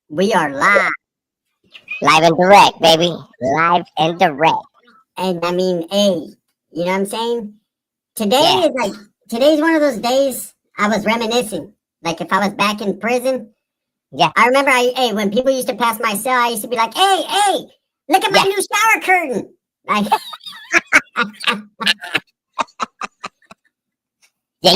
We are live. Live and direct, baby. Live and direct. And I mean, hey, you know what I'm saying? Today Yeah. is like, today's one of those days I was reminiscing. Like if I was back in prison, Yeah. I remember, hey, when people used to pass my cell, I used to be like, hey, look at my Yeah. new shower curtain. Like, Yeah.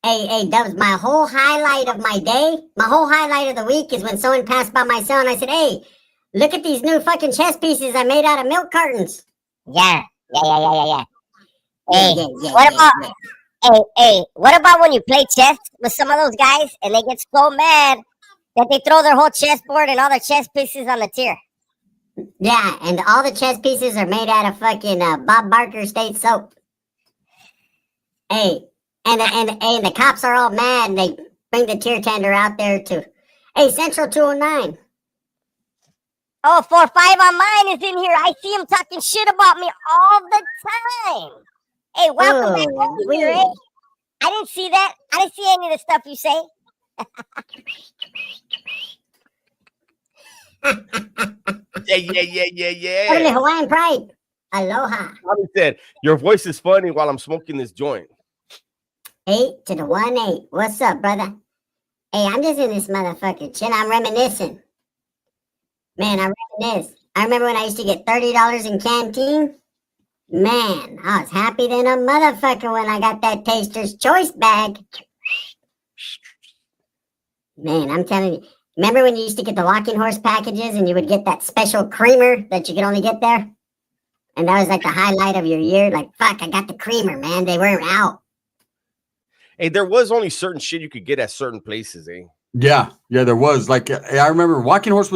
hey, that was my whole highlight of my day. My whole highlight of the week is when someone passed by my cell and I said, hey, look at these new fucking chess pieces I made out of milk cartons. Yeah. Yeah, Hey, yeah, yeah, what yeah, about yeah. what about when you play chess with some of those guys and they get so mad that they throw their whole chessboard and all their chess pieces on the tier? Yeah, and all the chess pieces are made out of fucking Bob Barker State soap. Hey, and the cops are all mad and they bring the tear tender out there to, hey, Central 209. Oh, 4-5 on mine is in here. I see him talking shit about me all the time. Hey, welcome back Oh, over here, eh? wee. I didn't see that. I didn't see any of the stuff you say. Totally Yeah. Hawaiian pride. Aloha. Tommy said, your voice is funny while I'm smoking this joint. 8 to the 1-8. What's up, brother? Hey, I'm just in this motherfucker chill. I'm reminiscing. Man, I reminisce. I remember when I used to get $30 in canteen. Man, I was happy than a motherfucker when I got that Taster's Choice bag. Man, I'm telling you. Remember when you used to get the Walking Horse packages and you would get that special creamer that you could only get there? And that was like the highlight of your year. Like, fuck, I got the creamer, man. They weren't out. Hey, there was only certain shit you could get at certain places, eh? Yeah, there was. Like I remember Walking Horse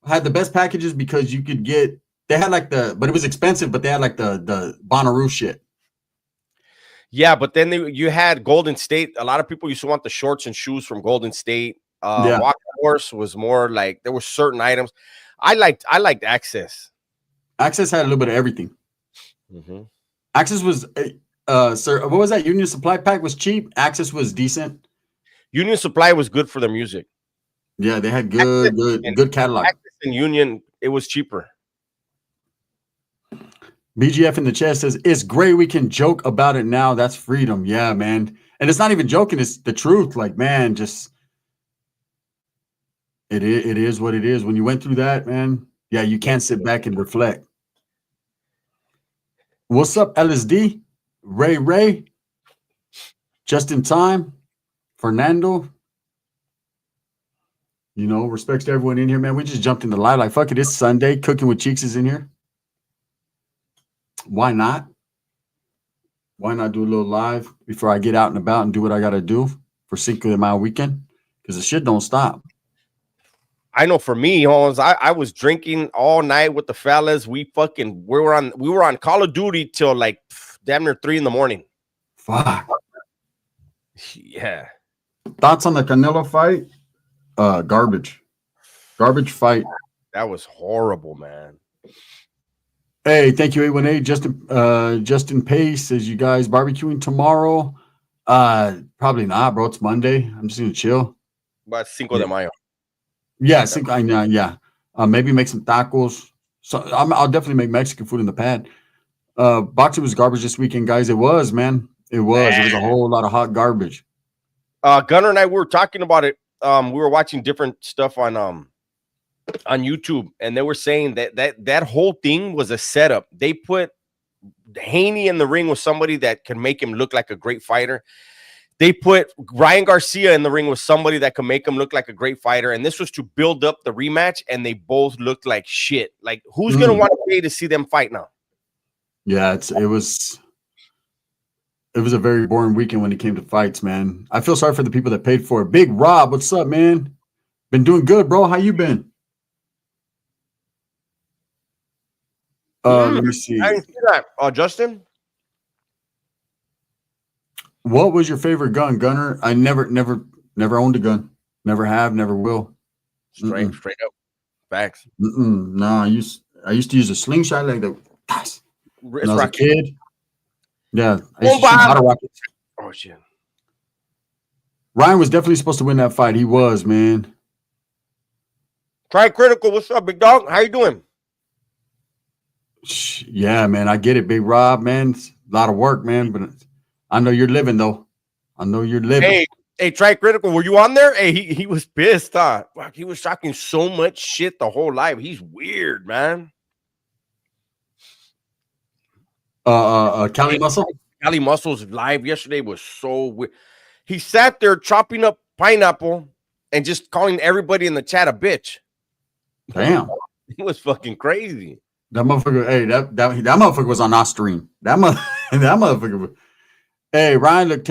had the best packages because you could get they had like but it was expensive, but they had like the Bonnaroo shit. Yeah, but then you had Golden State. A lot of people used to want the shorts and shoes from Golden State. Yeah. Walking Horse was more like there were certain items. I liked Access. Access had a little bit of everything. Mm-hmm. Access was sir, what was that? Union Supply Pack was cheap. Access was decent. Union Supply was good for their music. Yeah, they had good catalog. Access and Union, it was cheaper. BGF in the chat says, it's great we can joke about it now. That's freedom. Yeah, man. And it's not even joking. It's the truth. Like, man, just it is what it is. When you went through that, man, yeah, you can't sit back and reflect. What's up, LSD? Ray? Just in time. Fernando. You know, respects to everyone in here, man. We just jumped in the live. Like, fuck it. It's Sunday. Cooking with Cheeks is in here. Why not? Why not do a little live before I get out and about and do what I got to do for Cinco de Mayo weekend? Because the shit don't stop. I know for me, Holmes, I was drinking all night with the fellas. We were on Call of Duty till like damn near 3 a.m. Fuck. Yeah. Thoughts on the Canelo fight? Garbage fight. That was horrible, man. Hey, thank you, 818. Justin Pace says, you guys barbecuing tomorrow? Probably not, bro. It's Monday. I'm just gonna chill. But Cinco de Mayo. Yeah, maybe make some tacos. So I'll definitely make Mexican food in the pad. Boxing was garbage this weekend, guys. It was, man. It was. It was a whole lot of hot garbage. Gunner and I, we were talking about it. We were watching different stuff on YouTube, and they were saying that whole thing was a setup. They put Haney in the ring with somebody that can make him look like a great fighter. They put Ryan Garcia in the ring with somebody that can make him look like a great fighter, and this was to build up the rematch, and they both looked like shit. Like, who's going to want to pay to see them fight now? Yeah, it was a very boring weekend when it came to fights, man. I feel sorry for the people that paid for it. Big Rob, what's up, man? Been doing good, bro. How you been? Let me see. I didn't see that. Justin? What was your favorite gun, Gunner? I never owned a gun. Never have, never will. Straight up. Facts. No, I used to use a slingshot like the when I was a kid. Yeah, I used to shoot bottle rockets. Oh shit. Ryan was definitely supposed to win that fight. He was, man. Try Critical. What's up, big dog? How you doing? Yeah, man. I get it, Big Rob, man. It's a lot of work, man. But I know you're living, though. I know you're living. Hey, Try Critical. Were you on there? Hey, he was pissed, huh? Fuck, he was talking so much shit the whole live. He's weird, man. Cali Muscle? Cali Muscle's live yesterday was so weird. He sat there chopping up pineapple and just calling everybody in the chat a bitch. Damn. It was fucking crazy. That motherfucker, hey, that motherfucker was on our stream. That motherfucker. Hey, Ryan looked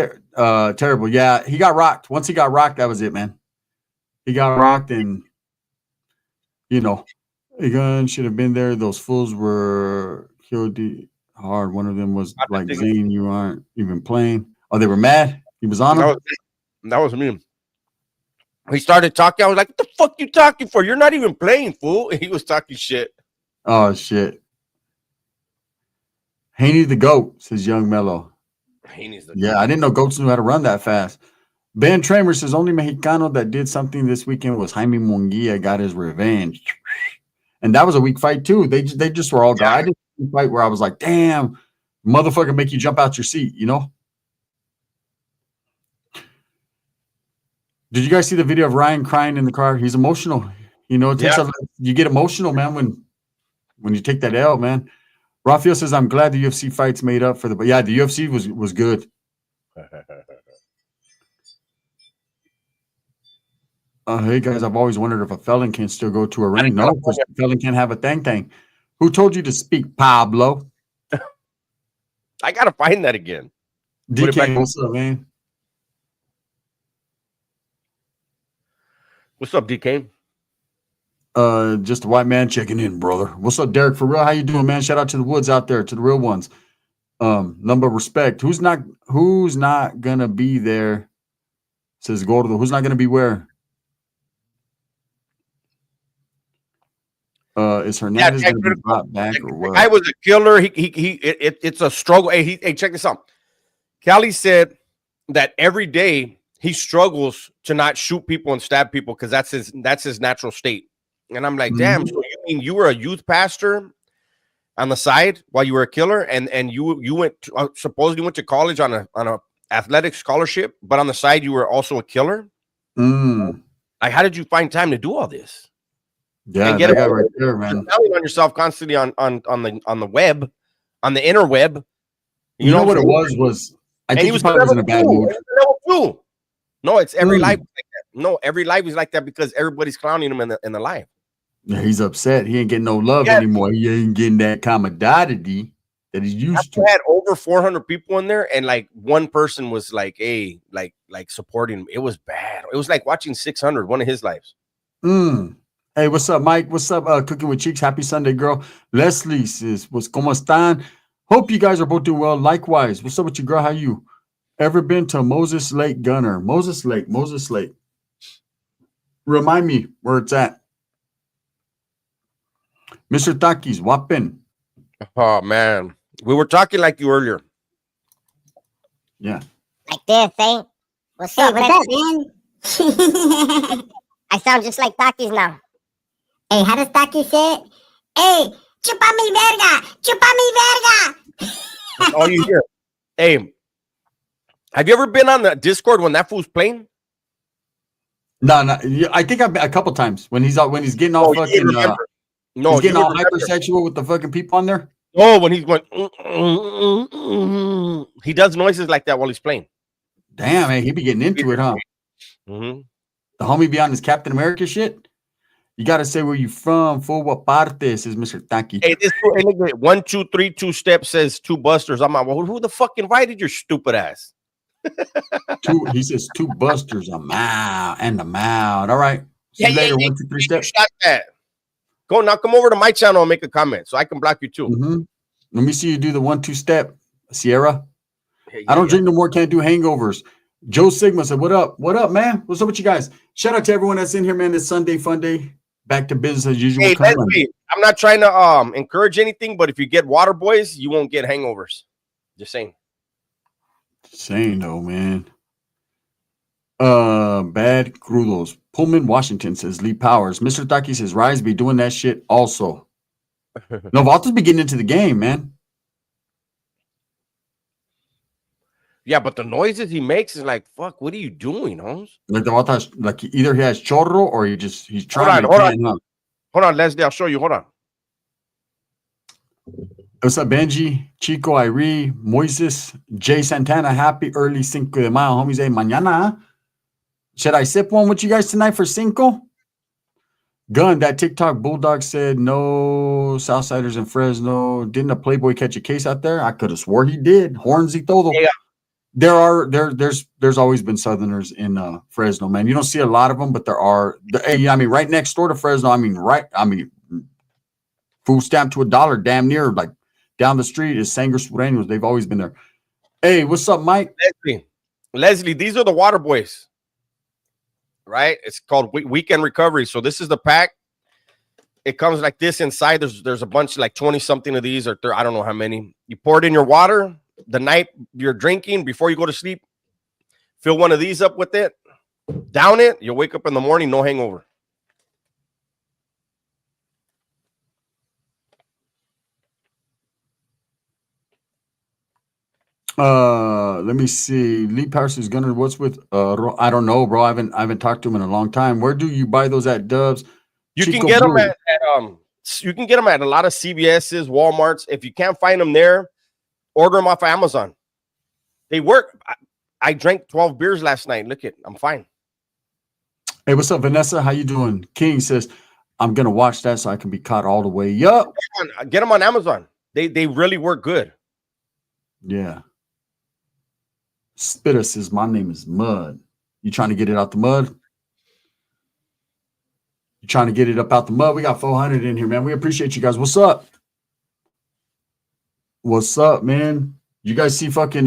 terrible. Yeah, he got rocked. Once he got rocked, that was it, man. He got rocked, and you know, a gun should have been there. Those fools were killed hard. One of them was like, Zane, you aren't even playing. Oh, they were mad. He was on him. That was me. He started talking. I was like, what the fuck you talking for? You're not even playing, fool. He was talking shit. Oh, shit. Haney the GOAT, says Young Mellow. Yeah, I didn't know goats knew how to run that fast. Ben Tramer says, only Mexicano that did something this weekend was Jaime Munguia, got his revenge. And that was a weak fight, too. They just were all guys. I did a fight where I was like, damn, motherfucker make you jump out your seat, you know? Did you guys see the video of Ryan crying in the car? He's emotional. You know, it takes you get emotional, man, when you take that L, man. Rafael says, I'm glad the UFC fights made up for the... But yeah, the UFC was good. Hey, guys, I've always wondered if a felon can still go to a ring. No, because a felon can't have a thing. Who told you to speak, Pablo? I got to find that again. DK, what's up, man? What's up, DK? Just a white man checking in, brother. What's up, Derek? For real, how you doing, man? Shout out to the woods out there, to the real ones. Number of respect. Who's not gonna be there? Says Gordo. Who's not gonna be where? Is Hernandez gonna be brought back or what? I was a killer. It's a struggle. Hey, check this out. Cali said that every day he struggles to not shoot people and stab people because that's his natural state. And I'm like, damn, so you mean you were a youth pastor on the side while you were a killer, and you went to, supposedly went to college on a athletic scholarship, but on the side you were also a killer? Like, how did you find time to do all this? Yeah, that guy right there, man. Telling on yourself constantly on the web, on the interweb. You know what it was? I think he probably was in a bad mood. No, it's every life like that. No, every life is like that because everybody's clowning him in the life. Yeah, he's upset. He ain't getting no love anymore. He ain't getting that commodity that he's used to. I had over 400 people in there, and like one person was like, "Hey, like supporting him." It was bad. It was like watching 600, one of his lives. Hey, what's up, Mike? What's up, Cooking with Cheeks? Happy Sunday, girl. Leslie says, "What's como están?" Hope you guys are both doing well. Likewise. What's up with you, girl? How you? Ever been to Moses Lake, Gunner? Moses Lake. Remind me where it's at. Mr. Takis, Wapen. Oh, man. We were talking like you earlier. Yeah. Like this, eh? What's up, man? I sound just like Takis now. Hey, how does Taki say it? Hey, chupa mi verga! Chupa mi verga! That's all you hear. Hey, have you ever been on the Discord when that fool's playing? No. I think I've been a couple times when he's getting all fucking. He's getting all hypersexual with the fucking people on there. Oh, when he's going, he does noises like that while he's playing. Damn, man, he be getting into it, huh? Mm-hmm. The homie be on his Captain America shit. You gotta say where you from. For what parte, says Mr. Taki. Hey, this 1, 2, 3, 2 steps says 2 busters. I'm like, well, who the fuck invited your stupid ass? He says 2 busters, a mouth and a mouth. All right. See you later. 1, 2, 3 steps. Shot that. Go now. Come over to my channel and make a comment so I can block you too. Let me see you do the 1, 2 step, Sierra. I don't drink no more. Can't do hangovers. Joe Sigma said, "What up? What up, man? What's up with you guys?" Shout out to everyone that's in here, man. This Sunday fun day. Back to business as usual. Hey, Leslie, I'm not trying to encourage anything, but if you get water boys, you won't get hangovers. Just saying. Saying though, man. bad crudos. Pullman, Washington says Lee Powers. Mr. Taki says Rise be doing that shit also. Novatos be getting into the game, man. Yeah, but the noises he makes is like, fuck, what are you doing, Holmes? Like Novatos, like either he has chorro or he's trying Hold on, to. Hold on, Leslie, I'll show you. Hold on. What's up, Benji, Chico, Irie, Moises, Jay Santana? Happy early Cinco de Mayo, homies. Hey, mañana. Huh? Should I sip one with you guys tonight for Cinco? Gun, that TikTok bulldog said no Southsiders in Fresno. Didn't a Playboy catch a case out there? I could have swore he did. Horns y todo. Yeah. There's always been Southerners in Fresno, man. You don't see a lot of them, but there are. I mean, right next door to Fresno. I mean, food stamp to $1, damn near. Like down the street is Sangre Sureños. They've always been there. Hey, what's up, Mike? Leslie, these are the Water Boys. Right? It's called Weekend Recovery. So this is the pack. It comes like this inside. There's a bunch, like 20 something of these, or I don't know how many. You pour it in your water the night you're drinking before you go to sleep. Fill one of these up with it. Down it. You'll wake up in the morning, no hangover. Let me see. Lee Powers is gonna. What's with? I don't know, bro. I haven't talked to him in a long time. Where do you buy those at, Dubs? You Chico can get Blue. them you can get them at a lot of CVS's, Walmarts. If you can't find them there, order them off of Amazon. They work. I drank 12 beers last night. Look I'm fine. Hey, what's up, Vanessa? How you doing? King says, I'm gonna watch that so I can be caught all the way up. Get them on Amazon. They really work good. Yeah. Spitter says, my name is Mud. You trying to get it out the mud? You trying to get it up out the mud? We got 400 in here, man. We appreciate you guys. What's up? What's up, man? You guys see fucking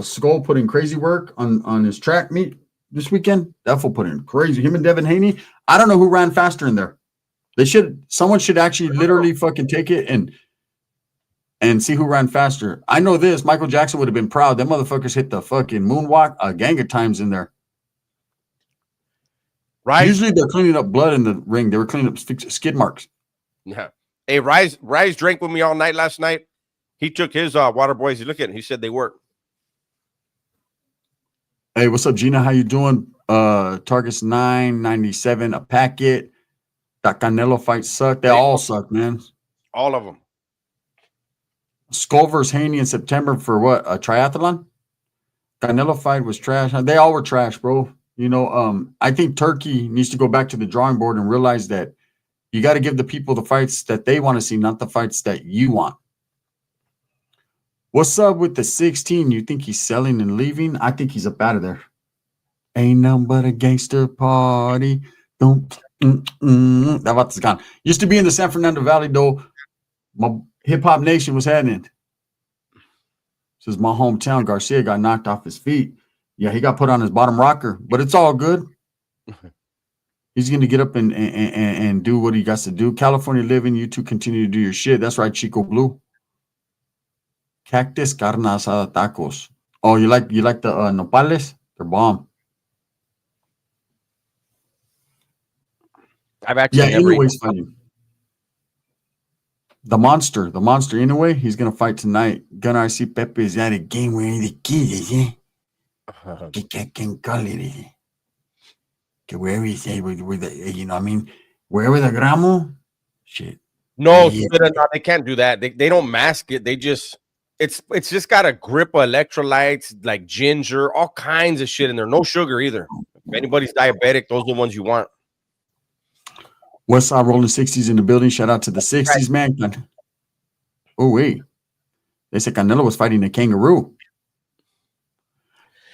Skull put in crazy work on his track meet this weekend? That fool put in crazy. Him and Devin Haney. I don't know who ran faster in there. Someone should actually literally fucking take it and see who ran faster. I know this. Michael Jackson would have been proud. Them motherfuckers hit the fucking moonwalk a gang of times in there. Right. Usually they're cleaning up blood in the ring. They were cleaning up skid marks. Yeah. Hey, Rise drank with me all night last night. He took his Water Boys. He looked at it. He said they work. Hey, what's up, Gina? How you doing? Targets $9.97 a packet. That Canelo fight sucked. They all suck, man. All of them. Skull versus Haney in September for what? A triathlon? Canelo fight was trash. They all were trash, bro. You know, I think Turkey needs to go back to the drawing board and realize that you got to give the people the fights that they want to see, not the fights that you want. What's up with the 16? You think he's selling and leaving? I think he's up out of there. Ain't nothing but a gangster party. Don't. That about gone. Used to be in the San Fernando Valley, though. My Hip Hop Nation was heading. This is my hometown. Garcia got knocked off his feet. Yeah, he got put on his bottom rocker, but it's all good. He's going to get up and do what he got to do. California living, you two continue to do your shit. That's right, Chico Blue. Cactus, carne asada, tacos. Oh, you like the nopales? They're bomb. I've actually never Inoue's fighting. The monster, Inoue, he's going to fight tonight. Gunnar, I see Pepe is at a game where the kid is, eh? Can call it, wherever he say, you know, I mean, wherever the gramo, shit. No, they can't do that. They don't mask it. They just it's just got a grip of electrolytes, like ginger, all kinds of shit in there. No sugar either. If anybody's diabetic, those are the ones you want. Westside Rolling 60s in the building. Shout out to the 60s, man. Oh, wait. They said Canelo was fighting a kangaroo.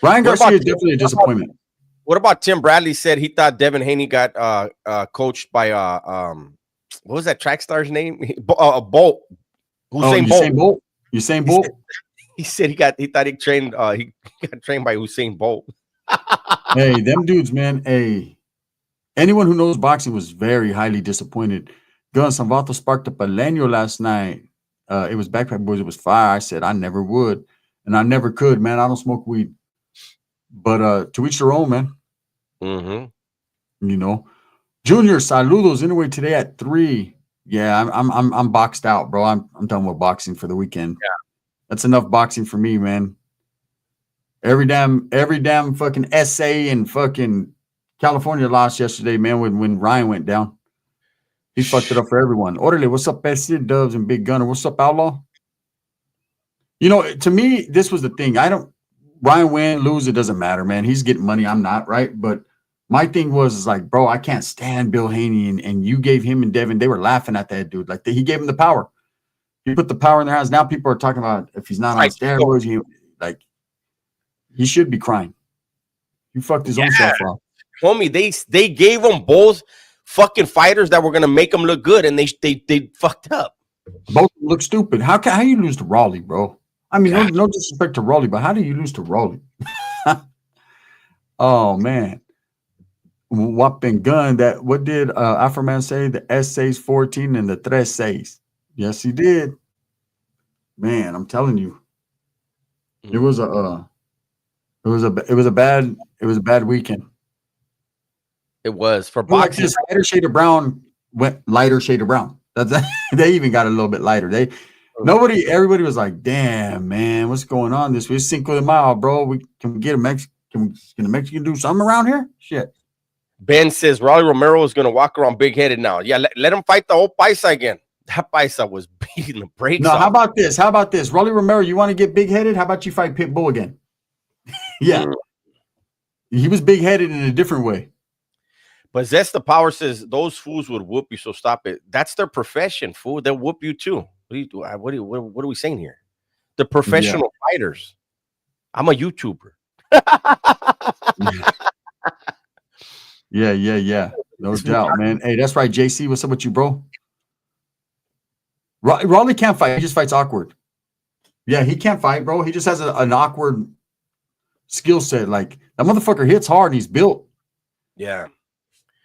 Ryan Garcia is definitely a disappointment. What about Tim Bradley said he thought Devin Haney got coached by what was that track star's name? Bolt. Usain Bolt. Usain Bolt. He said he thought he got trained by Usain Bolt. Hey, them dudes, man. Hey. Anyone who knows boxing was very highly disappointed. Gun Salvato sparked up a Leño last night. It was Backpack Boys. It was fire. I said I never would, and I never could, man. I don't smoke weed. But to each their own, man. Mm-hmm. You know, Junior, saludos anyway today at 3. Yeah, I'm boxed out, bro. I'm done with boxing for the weekend. Yeah, that's enough boxing for me, man. Every damn fucking SA and fucking California lost yesterday, man. When Ryan went down, he fucked it up for everyone. Orderly, what's up, SC Dubs and Big Gunner? What's up, Outlaw? You know, to me, this was the thing. Ryan win, lose, it doesn't matter, man. He's getting money. I'm not, right? But my thing was like, bro, I can't stand Bill Haney, and you gave him and Devin, they were laughing at that dude. Like he gave him the power. He put the power in their hands. Now people are talking about if he's not on steroids, he should be crying. He fucked his own self up. Homie, they gave them both fucking fighters that were gonna make them look good, and they fucked up. Both look stupid. How you lose to Raleigh, bro? I mean, no disrespect to Raleigh, but how do you lose to Raleigh? Oh man. Whopping gun. What did Afroman say? The S6 14 and the 3-6. Yes, he did. Man, I'm telling you, it was a bad weekend. It was for boxing. Like this lighter shade of brown went lighter shade of brown. They even got a little bit lighter. Everybody was like, damn, man, what's going on this week? Cinco de Mayo, bro. Can we get a Mexican? Can a Mexican do something around here? Shit. Ben says Rolly Romero is going to walk around big-headed now. Yeah, let him fight the old Paisa again. That Paisa was beating the brakes off. How about this? Rolly Romero, you want to get big-headed? How about you fight Pitbull again? Yeah. He was big-headed in a different way. But Zest the Power says those fools would whoop you, so stop it. That's their profession, fool. They'll whoop you too. What are we saying here? The professional fighters. I'm a YouTuber. Yeah. No doubt, man. Hey, that's right, JC. What's up with you, bro? Raleigh can't fight. He just fights awkward. Yeah, he can't fight, bro. He just has an awkward skill set. Like, that motherfucker hits hard and he's built. Yeah.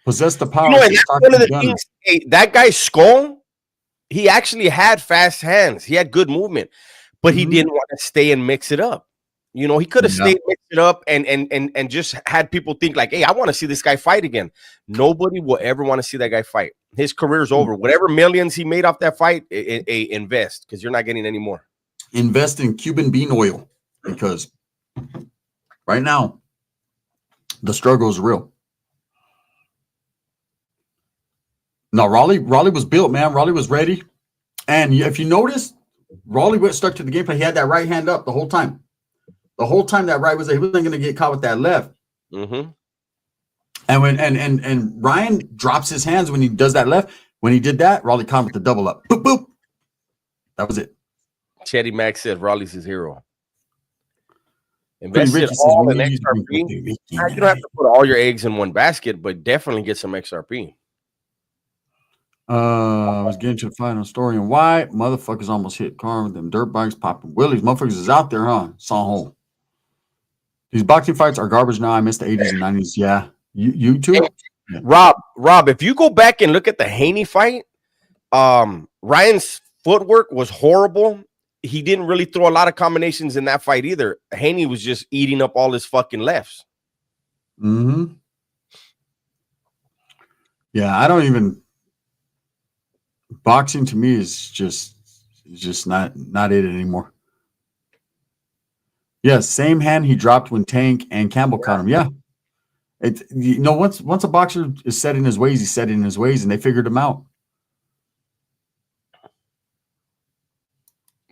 Possess the power. You know, that's one of the things. Hey, that guy's skull, he actually had fast hands. He had good movement, but he didn't want to stay and mix it up. You know, he could have stayed, mixed it up, and just had people think like, hey, I want to see this guy fight again. Nobody will ever want to see that guy fight. His career's over. Whatever millions he made off that fight, invest, because you're not getting any more. Invest in Cuban bean oil, because right now the struggle is real. No, Raleigh was built, man. Raleigh was ready. And if you notice, Raleigh went stuck to the game plan. He had that right hand up the whole time. The whole time that right was there, he wasn't going to get caught with that left. Mm-hmm. And when and Ryan drops his hands when he does that left, when he did that, Raleigh caught with the double up. Boop, boop. That was it. Chetty Max said Raleigh's his hero. Invested all in XRP. You don't have to put all your eggs in one basket, but definitely get some XRP. I was getting to the final story and why motherfuckers almost hit car with them dirt bikes popping wheelies. Motherfuckers is out there, huh? Sanho. These boxing fights are garbage now. I miss the 80s and 90s. Yeah. You too? Hey, Rob, if you go back and look at the Haney fight, Ryan's footwork was horrible. He didn't really throw a lot of combinations in that fight either. Haney was just eating up all his fucking lefts. Mm-hmm. Yeah, I don't even. Boxing to me is just not it anymore. Yeah, same hand he dropped when Tank and Campbell caught him. Yeah. Once a boxer is set in his ways, he's set in his ways, and they figured him out.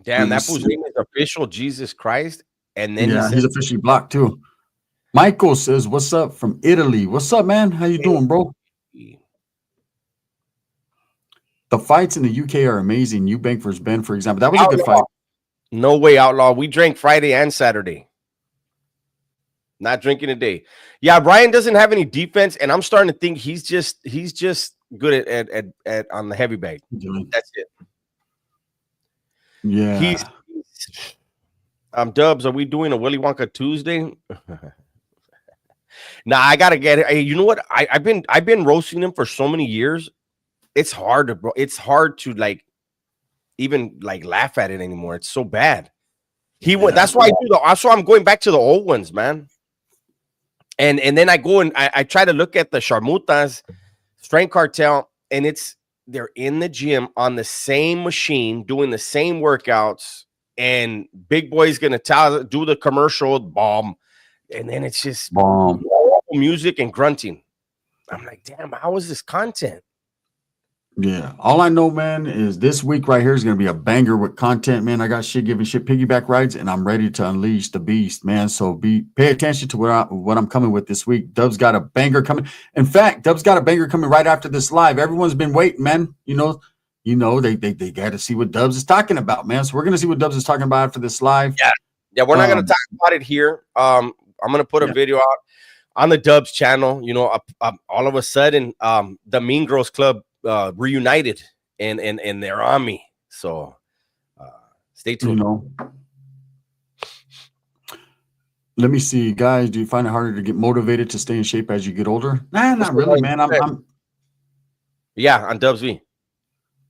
Damn, that fool's name is official Jesus Christ. And then he's officially blocked too. Michael says, "What's up from Italy? What's up, man? How you doing, bro?" The fights in the UK are amazing. Eubank versus Ben, for example. That was a good fight. No way, Outlaw. We drank Friday and Saturday. Not drinking today. Yeah, Ryan doesn't have any defense, and I'm starting to think he's just good at on the heavy bag. That's it. Yeah. Dubs, are we doing a Willy Wonka Tuesday? Nah, I gotta get it. Hey, you know what? I've been roasting him for so many years. It's hard to like even like laugh at it anymore. It's so bad. That's why I'm going back to the old ones, man. And then I go and I try to look at the Sharmutas Strength Cartel, and they're in the gym on the same machine doing the same workouts, and Big Boy's gonna do the commercial bomb, and then it's just Bomb. music and grunting. I'm like, damn, how is this content? Yeah. All I know, man, is this week right here is going to be a banger with content, man. I got shit giving shit piggyback rides, and I'm ready to unleash the beast, man. So pay attention to what I'm coming with this week. Dub's got a banger coming. In fact, Dub's got a banger coming right after this live. Everyone's been waiting, man. You know, they got to see what Dubs is talking about, man. So we're going to see what Dubs is talking about after this live. Yeah, we're not going to talk about it here. I'm going to put a video out on the Dubs channel. You know, all of a sudden, the Mean Girls Club reunited and they're on me. So stay tuned. You know, let me see, guys. Do you find it harder to get motivated to stay in shape as you get older? Nah, not really, man. Yeah, on Dubs V.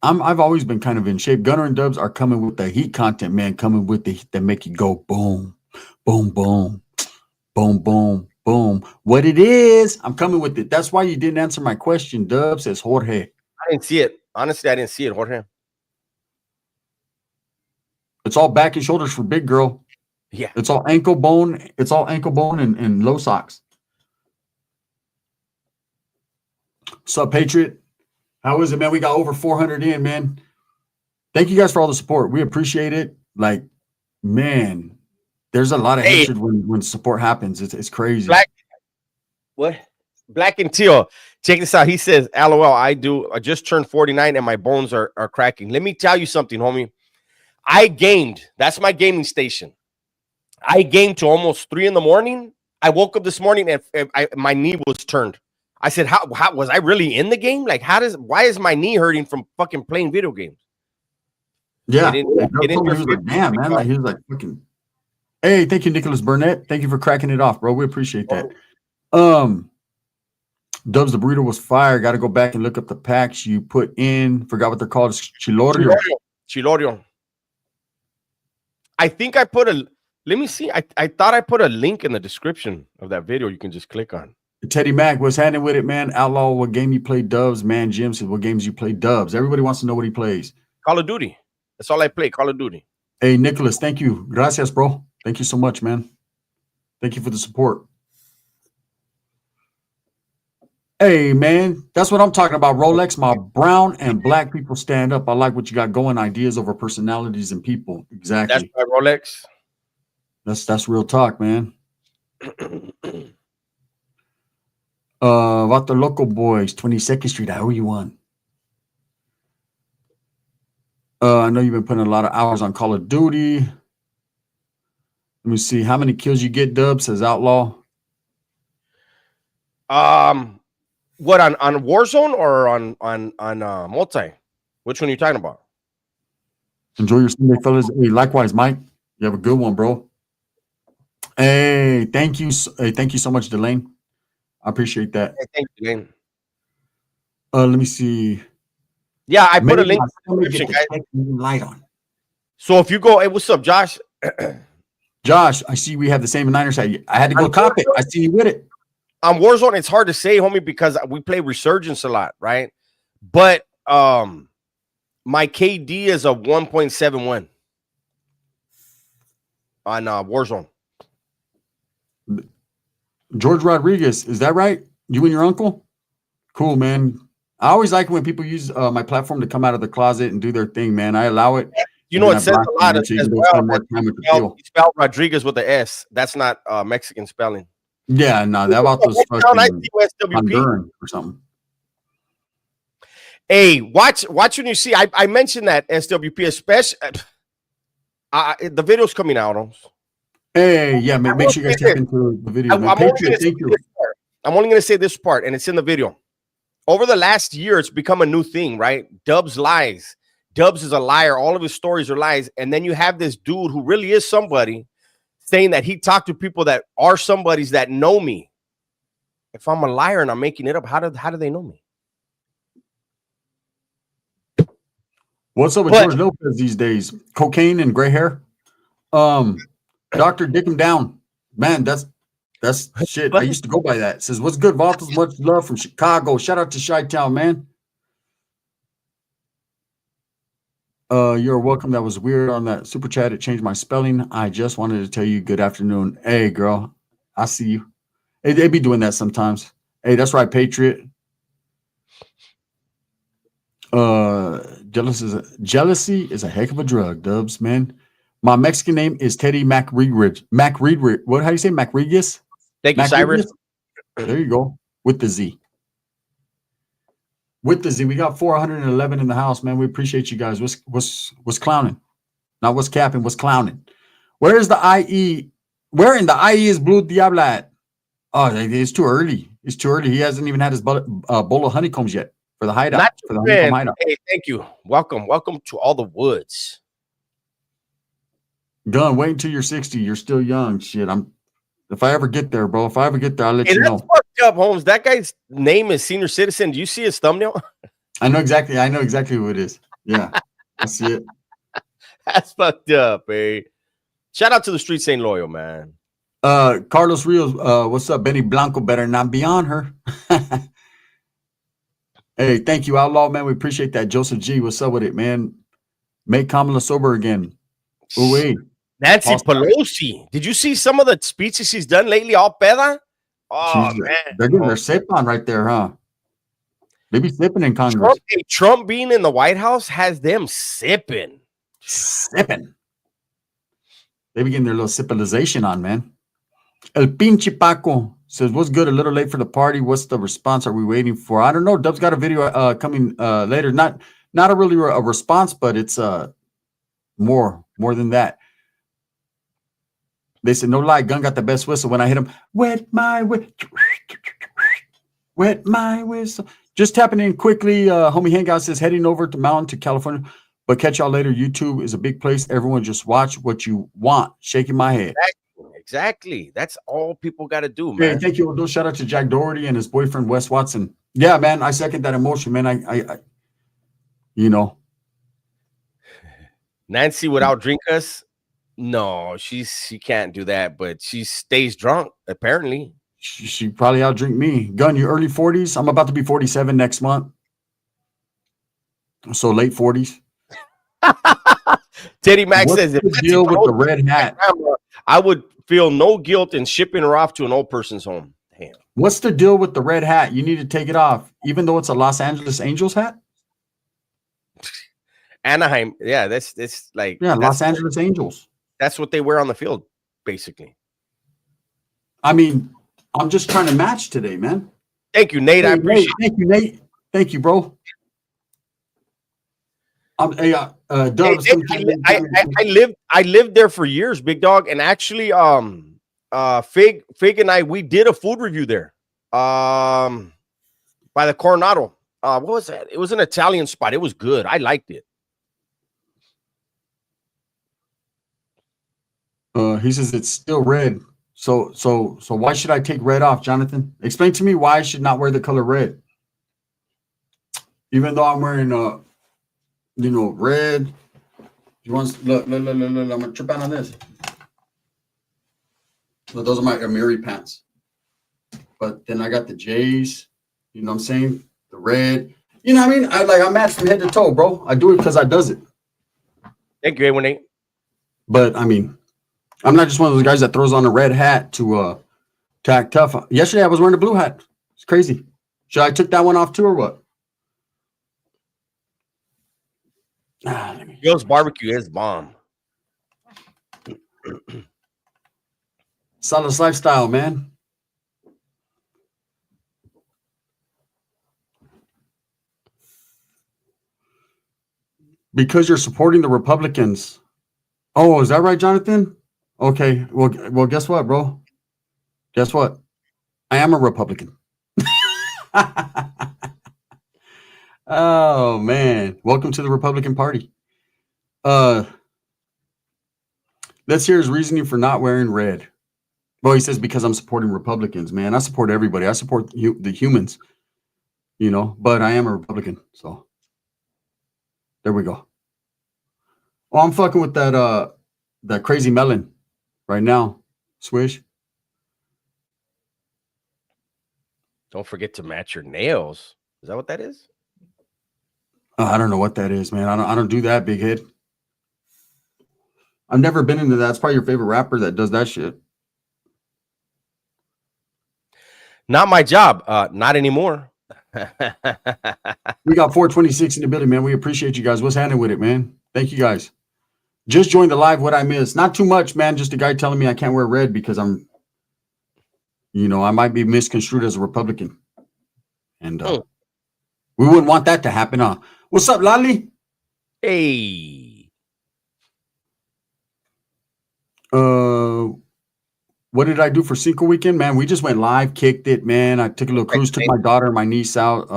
I've always been kind of in shape. Gunner and Dubs are coming with the heat content, man. Coming with the heat that make you go boom, boom, boom, boom, boom, boom. What it is, I'm coming with it. That's why you didn't answer my question, Dubs, says Jorge. I didn't see it. Honestly, I didn't see it, Jorge. It's all back and shoulders for big girl. Yeah. It's all ankle bone. It's all ankle bone and low socks. What's up, Patriot? How is it, man? We got over 400 in, man. Thank you guys for all the support. We appreciate it. Like, man, there's a lot of hatred when support happens. It's crazy. Black and Teal. Check this out. He says, LOL, I just turned 49 and my bones are cracking. Let me tell you something, homie. I gamed. That's my gaming station. I gamed to almost 3 a.m. I woke up this morning and my knee was turned. I said, how was I really in the game? Like, why is my knee hurting from fucking playing video games? Yeah. He was like, damn, man. Like, he was like, fucking, hey, thank you, Nicholas Burnett. Thank you for cracking it off, bro. We appreciate that. Dubs the burrito was fire. Got to go back and look up the packs you put in. Forgot what they're called. Chilorio. I think I put let me see. I thought I put a link in the description of that video you can just click on. Teddy Mack, what's happening with it, man? Outlaw, what game you play, Dubs? Man, Jim says, what games you play, Dubs? Everybody wants to know what he plays. Call of Duty. That's all I play, Call of Duty. Hey, Nicholas, thank you. Gracias, bro. Thank you so much, man. Thank you for the support. Hey, man, that's what I'm talking about, Rolex. My brown and black people stand up. I like what you got going, ideas over personalities and people. Exactly. That's my Rolex. That's real talk, man. About the local boys, 22nd Street. I owe you one. I know you've been putting a lot of hours on Call of Duty. Let me see how many kills you get, Dub, says Outlaw. What on Warzone or on multi? Which one are you talking about? Enjoy your Sunday, fellas. Hey, likewise, Mike. You have a good one, bro. Hey, thank you. Hey, thank you so much, Delane. I appreciate that. Hey, thank you, Delane. Let me see. Yeah, I put a link in the description, guys. Light on. So if you go, hey, what's up, Josh? Josh, I see we have the same Niners. I had to go cop it. I see you with it. On Warzone, it's hard to say, homie, because we play Resurgence a lot, right? But my KD is a 1.71 on Warzone. George Rodriguez, is that right? You and your uncle? Cool, man. I always like when people use my platform to come out of the closet and do their thing, man. I allow it. You know, it says a lot as well. Spell Rodriguez with the S. That's not Mexican spelling. Yeah, no, that about those fucking Honduran or something. Hey, watch when you see. I mentioned that SWP, especially the video's coming out. Hey, yeah, make sure you guys check into the video. I'm only going to say this part, and it's in the video. Over the last year, it's become a new thing, right? Dubs lies. Dubs is a liar. All of his stories are lies. And then you have this dude who really is somebody saying that he talked to people that are somebodies that know me. If I'm a liar and I'm making it up, how do they know me? What's up with George Lopez these days? Cocaine and gray hair? Dr. Dick him down. Man, that's That's shit. I used to go by that. It says, what's good, Valtos? Much love from Chicago. Shout out to Chi-Town, man. You're welcome. That was weird on that super chat. It changed my spelling. I just wanted to tell you good afternoon. Hey, girl, I see you. Hey, they be doing that sometimes. Hey, that's right, Patriot. Jealousy is a heck of a drug, Dubs, man. My Mexican name is Teddy McReedridge. How do you say Macregas? Thank you, Cyrus. There you go. With the Z. With the Z. We got 411 in the house, man. We appreciate you guys. What's clowning? Not what's capping, what's clowning. Where's the IE? Where in the IE is Blue Diablo at? Oh, it's too early. It's too early. He hasn't even had his bowl of honeycombs yet for the hideout. Not for the honeycomb hideout. Hey, thank you. Welcome to all the woods. Gun, wait until you're 60. You're still young. Shit, if I ever get there, bro. If I ever get there, I'll let you know. Fucked up, Holmes. That guy's name is Senior Citizen. Do you see his thumbnail? I know exactly who it is. Yeah, I see it. That's fucked up, eh? Shout out to the street St. Loyal, man. Carlos Rios, what's up? Benny Blanco better not be on her. Hey, thank you, Outlaw, man. We appreciate that. Joseph G, what's up with it, man? Make Kamala sober again. Oh, wait. Nancy Pelosi. Did you see some of the speeches she's done lately? All peda? Oh, man. They're getting their sip on right there, huh? They be sipping in Congress. Trump being in the White House has them sipping. Sipping. They be getting their little sippilization on, man. El Pinche Paco says, what's good? A little late for the party. What's the response are we waiting for? I don't know. Dub's got a video coming later. Not a really a response, but it's more than that. They said, no lie, Gun got the best whistle. When I hit him, wet my whistle. Just tapping in quickly. Homie Hangout says, heading over to Mountain to California, but catch y'all later. YouTube is a big place. Everyone just watch what you want. Shaking my head. Exactly. That's all people got to do, man. Hey, thank you. Shout out to Jack Doherty and his boyfriend, Wes Watson. Yeah, man, I second that emotion, man. I you know. Nancy would outdrink us. No, she can't do that, but she stays drunk, apparently. She probably outdrink me. Gun, you early 40s? I'm about to be 47 next month. So late 40s. Teddy Max What's says, the deal with the red hat? I would feel no guilt in shipping her off to an old person's home. Damn. What's the deal with the red hat? You need to take it off, even though it's a Los Angeles Angels hat? Anaheim. Yeah, that's like Los Angeles Angels. That's what they wear on the field, basically. I mean, I'm just trying to match today, man. Thank you, Nate. I appreciate it. Thank you, Nate. Thank you, bro. I lived there for years, big dog, and actually, Fig and I, we did a food review there, by the Coronado. What was that? It was an Italian spot. It was good. I liked it. He says it's still red. So why should I take red off, Jonathan? Explain to me why I should not wear the color red, even though I'm wearing red. You want look? I'm gonna trip out on this. So those are my Amiri pants. But then I got the J's. You know what I'm saying? The red. You know what I mean? I'm matched from head to toe, bro. I do it because I does it. Thank you, A18. But I mean, I'm not just one of those guys that throws on a red hat to act tough. Yesterday I was wearing a blue hat. It's crazy. Should I took that one off too or what? Gill's barbecue is bomb. Solid lifestyle, man. Because you're supporting the Republicans. Oh, is that right, Jonathan? Okay. Well, guess what, bro? Guess what? I am a Republican. Oh, man. Welcome to the Republican Party. Let's hear his reasoning for not wearing red. Well, he says because I'm supporting Republicans, man. I support everybody. I support the humans, but I am a Republican. So there we go. Oh, I'm fucking with that crazy melon right now. Swish. Don't forget to match your nails. Is that what that is? I don't know what that is, man. I don't do that, big head. I've never been into that. It's probably your favorite rapper that does that shit. Not my job. Not anymore. We got 426 in the building, man. We appreciate you guys. What's happening with it, man? Thank you guys. Just joined the live. What I missed? Not too much, man. Just a guy telling me I can't wear red because I might be misconstrued as a Republican. And we wouldn't want that to happen, huh? What's up, Lali? Hey. What did I do for Cinco weekend, man? We just went live, kicked it, man. I took a little cruise, took my daughter and my niece out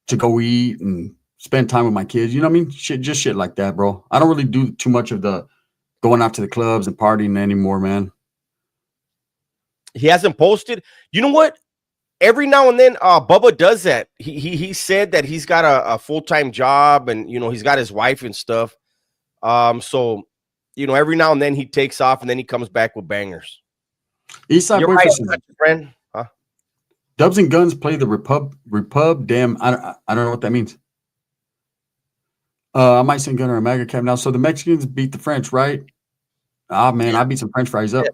to go eat and spend time with my kids. You know what I mean? Shit like that, bro. I don't really do too much of the going out to the clubs and partying anymore, man. He hasn't posted. You know what? Every now and then, Bubba does that. He said that he's got a full-time job and, you know, he's got his wife and stuff. So, you know, every now and then he takes off and then he comes back with bangers. Eastside You're Boyfriend right, friend. Huh? Dubs and Guns play the Repub. Damn, I don't know what that means. I might send Gunner a MAGA cap now. So the Mexicans beat the French, right? Ah, man, I beat some French fries up.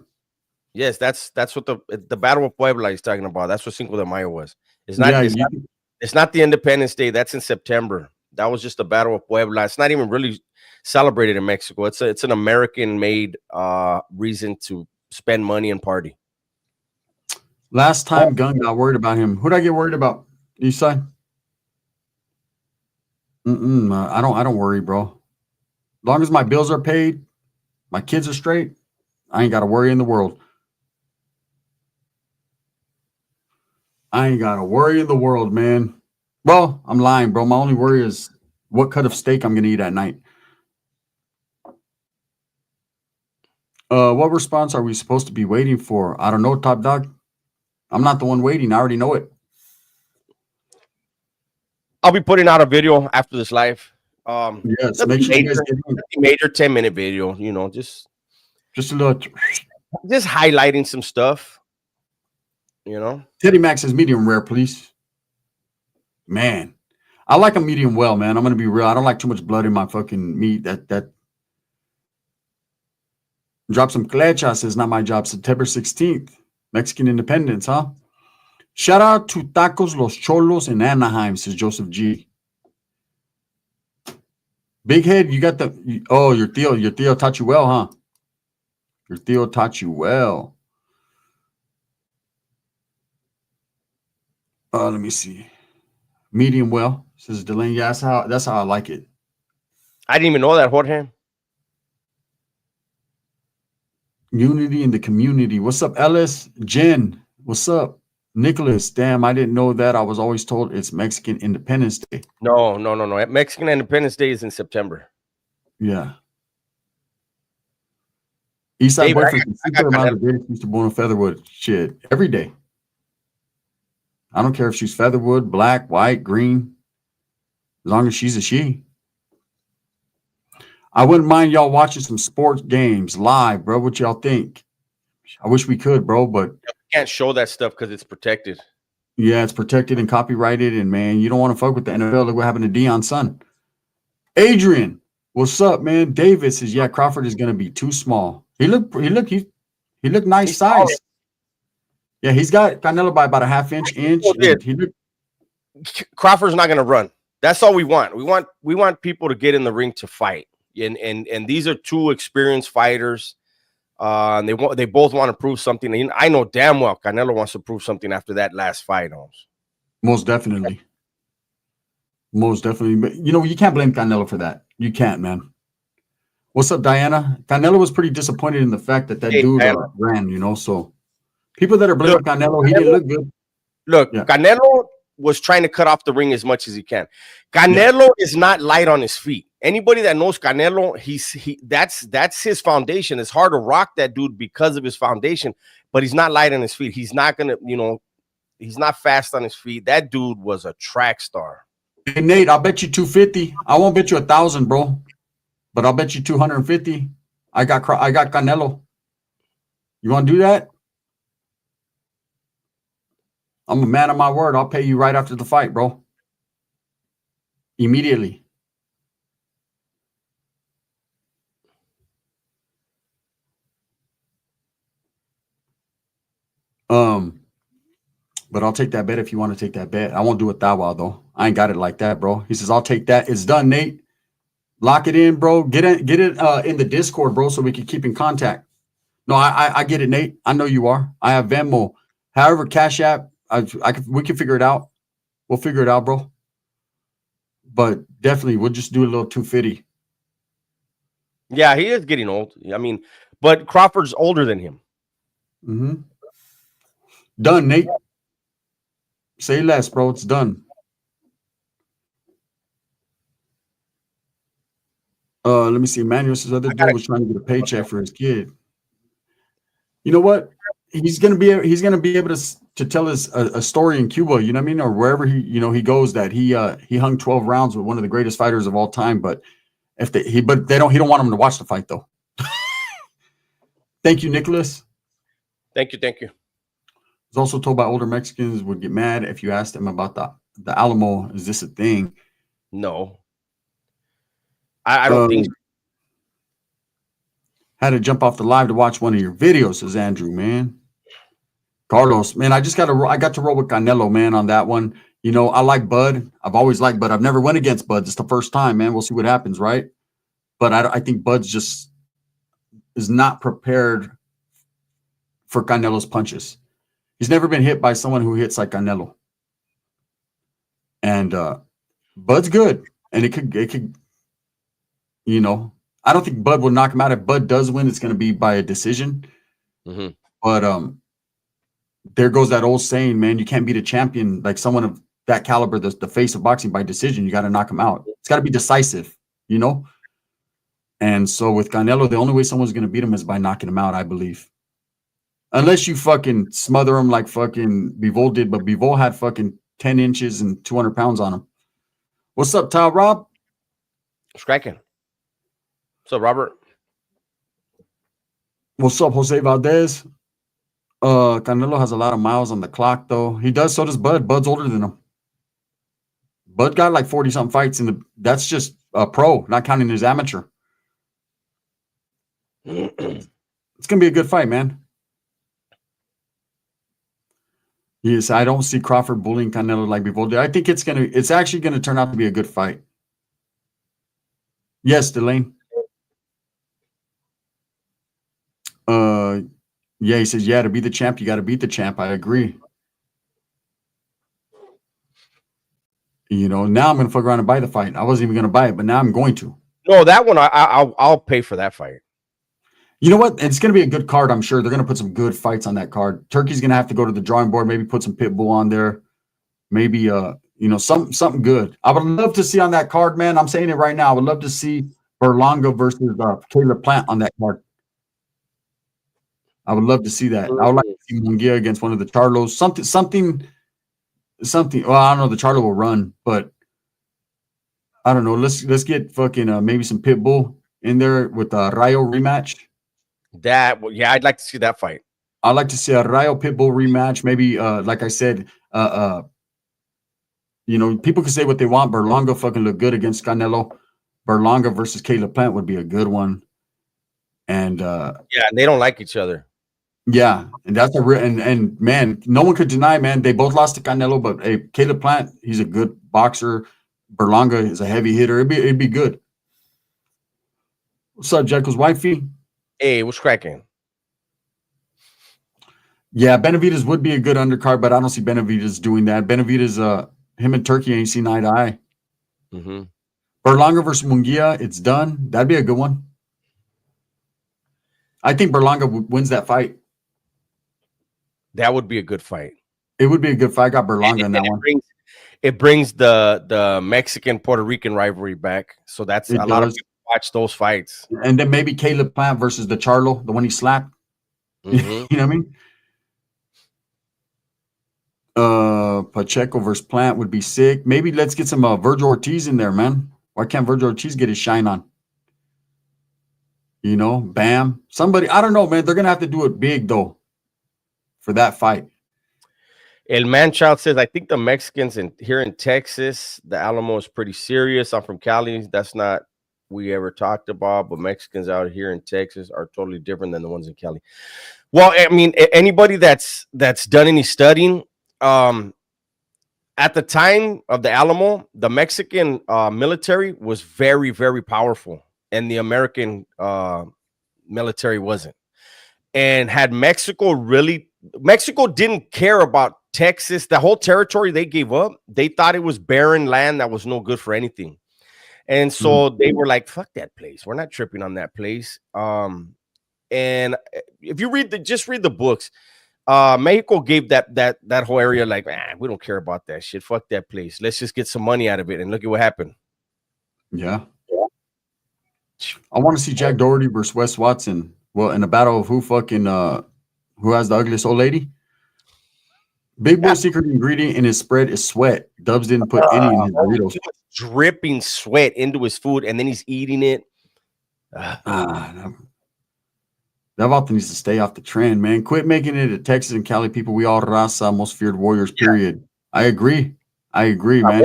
Yes, that's what the Battle of Puebla he's talking about. That's what Cinco de Mayo was. It's not. It's not the Independence Day. That's in September. That was just the Battle of Puebla. It's not even really celebrated in Mexico. It's an American-made reason to spend money and party. Last time Gun got worried about him. Who'd I get worried about? Eastside? I don't worry, bro. As long as my bills are paid, my kids are straight, I ain't got to worry in the world. I ain't got to worry in the world, man. Well, I'm lying, bro. My only worry is what cut of steak I'm going to eat at night. What response are we supposed to be waiting for? I don't know, Top Dog. I'm not the one waiting. I already know it. I'll be putting out a video after this live. Yes, make sure you guys get major 10-minute video, you know, just a little. Just highlighting some stuff, you know. Teddy Max says medium rare, please. Man, I like a medium well, man. I'm gonna be real. I don't like too much blood in my fucking meat. That drop some clecha says not my job. September 16th, Mexican Independence, huh? Shout out to Tacos Los Cholos in Anaheim, says Joseph G. Big Head, you got your Theo taught you well, huh? Your Theo taught you well. Let me see. Medium well, says Delaney. Yeah, that's how I like it. I didn't even know that, Jorge. Unity in the community. What's up, Ellis? Jen, what's up? Nicholas, damn, I didn't know that. I was always told it's Mexican Independence Day. No. Mexican Independence Day is in September. Yeah. Eastside Boyfriend, super amount of days used to born Featherwood. Shit, every day. I don't care if she's Featherwood, black, white, green, as long as she's a she. I wouldn't mind y'all watching some sports games live, bro. What y'all think? I wish we could, bro, but can't show that stuff because it's protected. Yeah, it's protected and copyrighted, and man, you don't want to fuck with the NFL. Look what happened to Deion's son. Adrian, what's up, man? David says, yeah, Crawford is gonna be too small. He looked nice size. Yeah, he's got Canelo by about a half inch. Crawford's not gonna run. That's all we want. We want people to get in the ring to fight. And these are two experienced fighters. And they both want to prove something. And I know damn well Canelo wants to prove something after that last fight. Most definitely. But you know, you can't blame Canelo for that. You can't, man. What's up, Diana? Canelo was pretty disappointed in the fact that dude ran, you know. So people that are blaming Canelo, he didn't look good. Look, yeah. Canelo was trying to cut off the ring as much as he can. Canelo is not light on his feet. Anybody that knows Canelo, that's his foundation. It's hard to rock that dude because of his foundation, but he's not light on his feet. He's not gonna, you know, he's not fast on his feet. That dude was a track star. Hey Nate, I'll bet you 250. I won't bet you 1,000, bro, but I'll bet you 250. I got Canelo. You want to do that? I'm a man of my word. I'll pay you right after the fight, bro. Immediately. But I'll take that bet if you want to take that bet. I won't do it that well though. I ain't got it like that, bro. He says, I'll take that. It's done, Nate. Lock it in, bro. Get it in the Discord, bro, so we can keep in contact. No, I get it, Nate. I know you are. I have Venmo. However, Cash App, we can figure it out. We'll figure it out, bro. But definitely, we'll just do a little 250. Yeah, he is getting old. I mean, but Crawford's older than him. Mm-hmm. Done, Nate. Say less, bro. It's done. Let me see. Emmanuel says other dude was trying to get a paycheck for his kid. You know what? He's gonna be able to tell us a story in Cuba. You know what I mean, or wherever he goes. That he hung 12 rounds with one of the greatest fighters of all time. But he don't want him to watch the fight though. Thank you, Nicholas. Thank you. I was also told by older Mexicans would get mad if you asked them about the Alamo. Is this a thing? No. I don't think so. Had to jump off the live to watch one of your videos, says Andrew, man. Carlos, man, I got to roll with Canelo, man, on that one. You know, I like Bud. I've always liked Bud. I've never went against Bud. It's the first time, man. We'll see what happens, right? But I think Bud's just is not prepared for Canelo's punches. He's never been hit by someone who hits like Canelo. And Bud's good. And it could, you know, I don't think Bud will knock him out. If Bud does win, it's going to be by a decision. Mm-hmm. But there goes that old saying, man, you can't beat a champion like someone of that caliber, the face of boxing, by decision. You got to knock him out. It's got to be decisive, you know? And so with Canelo, the only way someone's going to beat him is by knocking him out, I believe. Unless you fucking smother him like fucking Bivol did, but Bivol had fucking 10 inches and 200 pounds on him. What's up, Ty Rob? Striking. What's up, Robert? What's up, Jose Valdez? Canelo has a lot of miles on the clock, though. He does, so does Bud. Bud's older than him. Bud got like 40-something fights that's just a pro, not counting his amateur. It's gonna be a good fight, man. Yes, I don't see Crawford bullying Canelo like before. I think it's actually gonna turn out to be a good fight. Yes, Delane. Yeah, he says, yeah, to be the champ, you got to beat the champ. I agree. You know, now I'm gonna fuck around and buy the fight. I wasn't even gonna buy it, but now I'm going to. No, that one I'll pay for that fight. You know what? It's going to be a good card, I'm sure. They're going to put some good fights on that card. Turkey's going to have to go to the drawing board, maybe put some Pitbull on there. Maybe, you know, something good. I would love to see on that card, man. I'm saying it right now. I would love to see Berlanga versus Caleb Plant on that card. I would love to see that. I would like to see Munguia against one of the Charlos. Something. Well, I don't know. The Charlo will run, but I don't know. Let's get fucking maybe some Pitbull in there with a Rayo rematch. I'd like to see that fight. I'd like to see a Rayo Pitbull rematch. Maybe, like I said, you know, people can say what they want. Berlanga fucking look good against Canelo. Berlanga versus Caleb Plant would be a good one. And they don't like each other. Yeah, and that's and man, no one could deny, man. They both lost to Canelo, but hey, Caleb Plant, he's a good boxer. Berlanga is a heavy hitter. It'd be good. What's up, Jekyll's wifey? Hey, what's cracking? Yeah, Benavidez would be a good undercard, but I don't see Benavidez doing that. Benavidez, him and Turkey ain't seen eye to eye. Mm-hmm. Berlanga versus Munguia, it's done. That'd be a good one. I think Berlanga wins that fight. That would be a good fight. It would be a good fight. I got Berlanga in that one. It brings the Mexican Puerto Rican rivalry back. So that's a lot of people watch those fights. And then maybe Caleb Plant versus the Charlo, the one he slapped. Mm-hmm. You know what I mean? Pacheco versus Plant would be sick. Maybe let's get some Virgil Ortiz in there, man. Why can't Virgil Ortiz get his shine on? You know, Bam. Somebody, I don't know, man. They're gonna have to do it big though for that fight. El Manchild says, I think the Mexicans here in Texas, the Alamo is pretty serious. I'm from Cali. That's not we ever talked about, but Mexicans out here in Texas are totally different than the ones in Cali. Well, I mean, anybody that's done any studying, at the time of the Alamo, the Mexican military was very, very powerful, and the American military wasn't. And had Mexico didn't care about Texas, the whole territory they gave up. They thought it was barren land that was no good for anything. And so they were like, fuck that place. We're not tripping on that place. And if you read the books, Mexico gave that whole area like, we don't care about that shit. Fuck that place. Let's just get some money out of it. And look at what happened. Yeah. I want to see Jack Doherty versus Wes Watson. Well, in a battle of who has the ugliest old lady. Big Boy's secret ingredient in his spread is sweat. Dubs didn't put any in his burritos. Dripping sweat into his food, and then he's eating it. That Vato needs to stay off the trend, man. Quit making it a Texas and Cali people. We all raza, most feared warriors, period. I agree, man.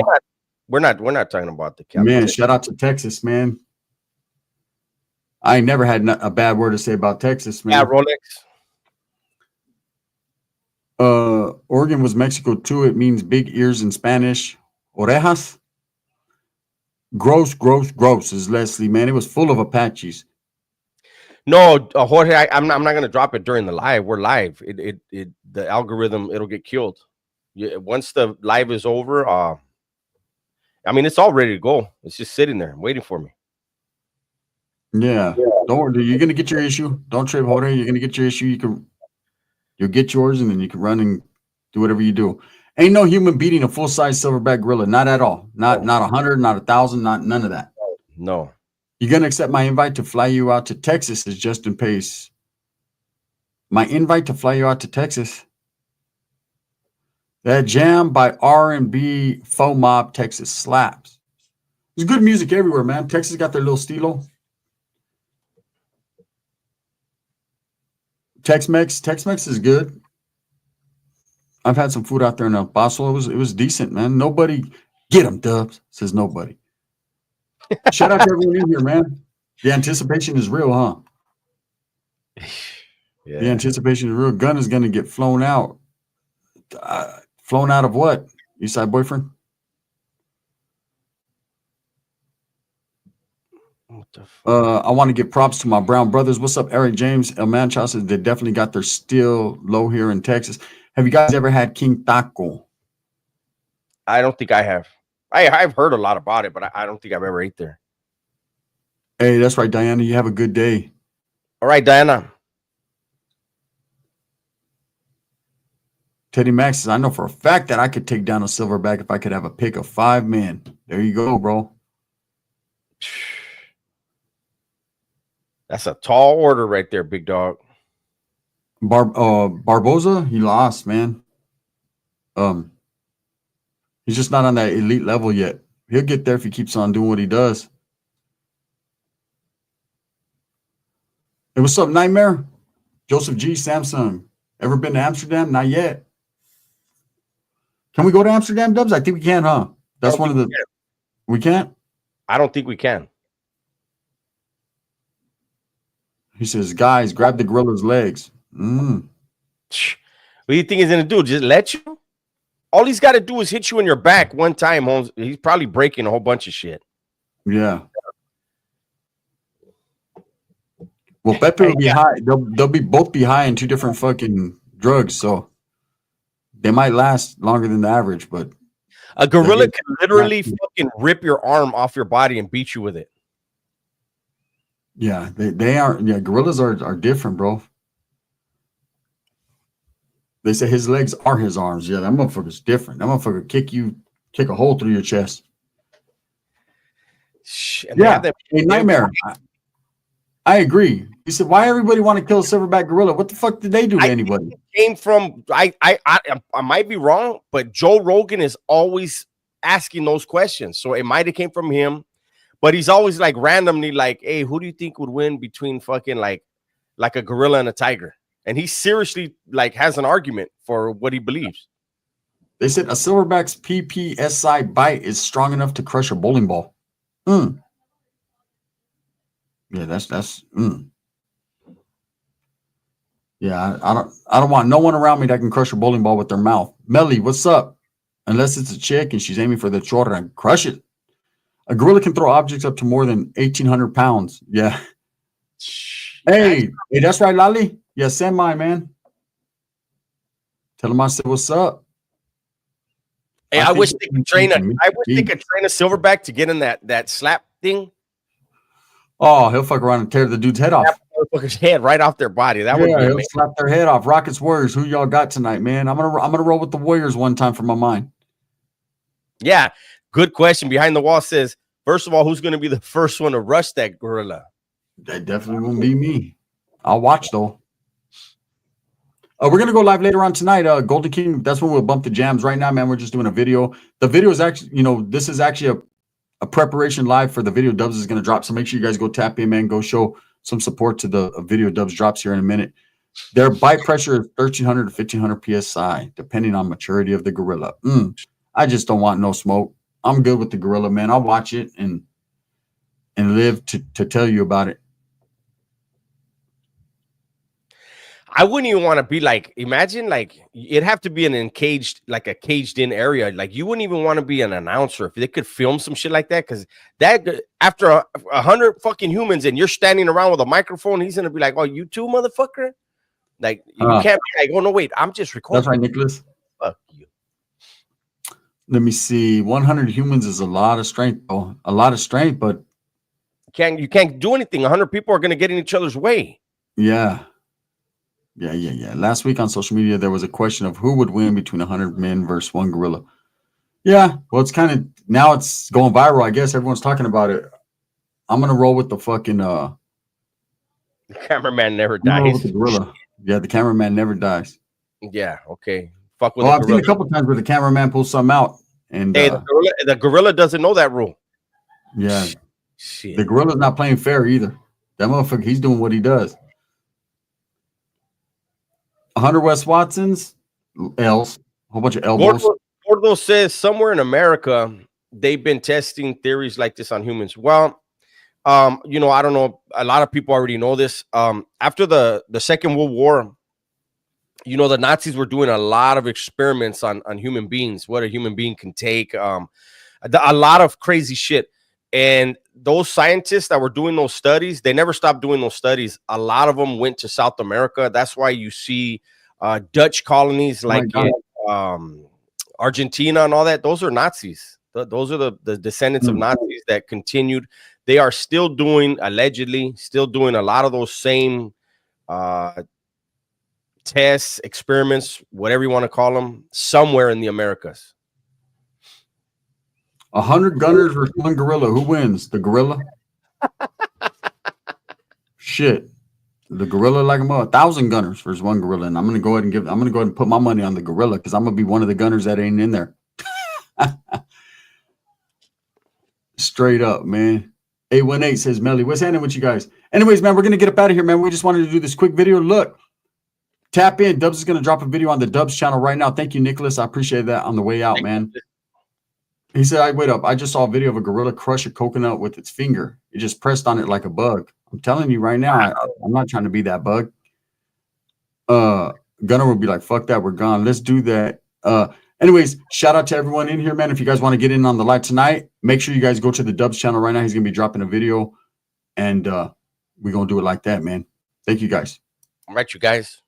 We're not talking about the Cali. Man, shout out to Texas, man. I never had a bad word to say about Texas, man. Yeah, Rolex. Oregon was Mexico too. It means big ears in Spanish. Orejas. Gross is Leslie, man. It was full of Apaches. No, Jorge, I'm not going to drop it during the live. We're live. The algorithm, it'll get killed. Once the live is over, I mean, it's all ready to go. It's just sitting there waiting for me. Yeah. Don't worry. You're going to get your issue. Don't trip, Jorge. You're going to get your issue. You'll get yours, and then you can run and do whatever you do. Ain't no human beating a full-size silverback gorilla. Not at all. Not 100, not 1,000, not none of that. No. You're going to accept my invite to fly you out to Texas, is Justin Pace. My invite to fly you out to Texas. That jam by R&B Faux Mob Texas slaps. There's good music everywhere, man. Texas got their little stilo. Tex-Mex is good. I've had some food out there in El Paso. It was decent, man. Nobody get them, Dubs, says nobody. Shout out to everyone in here, man. The anticipation is real, huh? Yeah. The anticipation is real. Gun is going to get flown out. Flown out of what? Eastside Boyfriend? What the fuck? I want to give props to my brown brothers. What's up, Eric James? El Manchal says they definitely got their steel low here in Texas. Have you guys ever had King Taco? I don't think I have. I've heard a lot about it, but I don't think I've ever ate there. Hey, that's right, Diana. You have a good day. All right, Diana. Teddy Max says, I know for a fact that I could take down a silverback if I could have a pick of 5 men. There you go, bro. That's a tall order right there, big dog. Barboza, he lost, man. He's just not on that elite level yet. He'll get there if he keeps on doing what he does. Hey, what's up, Nightmare? Joseph G. Samsung. Ever been to Amsterdam? Not yet. Can we go to Amsterdam, Dubs? I think we can, huh? That's one of the... We can't? I don't think we can. He says, guys, grab the gorilla's legs. What do you think he's going to do? Just let you? All he's got to do is hit you in your back one time, Holmes. He's probably breaking a whole bunch of shit. Yeah. Well, Pepe will be high. They'll be both be high in 2 different fucking drugs, so they might last longer than the average, but a gorilla can literally fucking rip your arm off your body and beat you with it. Yeah, they are. Yeah, gorillas are different, bro. They say his legs are his arms. Yeah, that motherfucker's different. That motherfucker kick a hole through your chest. Yeah, a nightmare. I agree. He said, "Why everybody want to kill a silverback gorilla? What the fuck did they do to anybody?" It came from I might be wrong, but Joe Rogan is always asking those questions, so it might have came from him. But he's always like randomly like, "Hey, who do you think would win between fucking like a gorilla and a tiger?" And he seriously like has an argument for what he believes. They said a silverback's PPSI bite is strong enough to crush a bowling ball. Yeah, that's. Yeah, I don't want no one around me that can crush a bowling ball with their mouth. Melly, what's up? Unless it's a chick and she's aiming for the chorra and crush it. A gorilla can throw objects up to more than 1,800 pounds. Yeah. Hey, that's right, Lali. Yeah, send mine, man. Tell him I said what's up. Hey, I wish they could train a silverback to get in that slap thing. Oh, he'll fuck around and tear the dude's head off. Motherfucker's head right off their body. That would be amazing. Slap their head off. Rockets Warriors. Who y'all got tonight, man? I'm gonna roll with the Warriors one time for my mind. Yeah, good question. Behind the Wall says, first of all, who's going to be the first one to rush that gorilla? That definitely won't be me. I'll watch though. We're gonna go live later on tonight. Golden King. That's when we'll bump the jams. Right now, man, we're just doing a video. The video is actually, this is actually a preparation live for the video Dubs is gonna drop. So make sure you guys go tap in, man. Go show some support to the video Dubs drops here in a minute. Their bite pressure is 1,300 to 1,500 psi, depending on maturity of the gorilla. I just don't want no smoke. I'm good with the gorilla, man. I'll watch it and live to tell you about it. I wouldn't even want to be like, imagine like it'd have to be a caged in area. Like you wouldn't even want to be an announcer if they could film some shit like that. Cause that after 100 fucking humans and you're standing around with a microphone, he's going to be like, oh, you too, motherfucker. Like you can't be like, oh no, wait, I'm just recording. That's right, Nicholas. Fuck you. Let me see. 100 humans is a lot of strength, though. A lot of strength, but you can't do anything. 100 people are going to get in each other's way. Yeah. Last week on social media, there was a question of who would win between 100 men versus one gorilla. Yeah, well, it's kind of now it's going viral. I guess everyone's talking about it. I'm gonna roll with the fucking the cameraman never dies. With the gorilla. Yeah, the cameraman never dies. Yeah, okay. Fuck with I've seen a couple times where the cameraman pulls something out, and hey, the gorilla doesn't know that rule. Yeah, shit. The gorilla's not playing fair either. That motherfucker, he's doing what he does. 100 Wes Watsons, L's, a whole bunch of elbows. Gordo says somewhere in America they've been testing theories like this on humans. Well, I don't know. A lot of people already know this. After the Second World War, the Nazis were doing a lot of experiments on human beings, what a human being can take, a lot of crazy shit. And those scientists that were doing those studies, they never stopped doing those studies. A lot of them went to South America. That's why you see Dutch colonies like Argentina and all that. Those are Nazis. Those are the descendants of Nazis that continued. They are allegedly still doing a lot of those same tests, experiments, whatever you want to call them, somewhere in the Americas. 100 gunners versus one gorilla. Who wins? The gorilla? Shit. The gorilla like 1,000 gunners versus one gorilla. And I'm gonna go ahead and put my money on the gorilla because I'm gonna be one of the gunners that ain't in there. Straight up, man. 818 says Melly. What's happening with you guys? Anyways, man, we're gonna get up out of here, man. We just wanted to do this quick video. Look, tap in. Dubs is gonna drop a video on the Dubs channel right now. Thank you, Nicholas. I appreciate that on the way out, man. He said, wait up. I just saw a video of a gorilla crush a coconut with its finger. It just pressed on it like a bug. I'm telling you right now, I'm not trying to be that bug. Gunner will be like, fuck that. We're gone. Let's do that. Anyways, shout out to everyone in here, man. If you guys want to get in on the live tonight, make sure you guys go to the Dubs channel right now. He's going to be dropping a video, and we're going to do it like that, man. Thank you, guys. All right, you guys.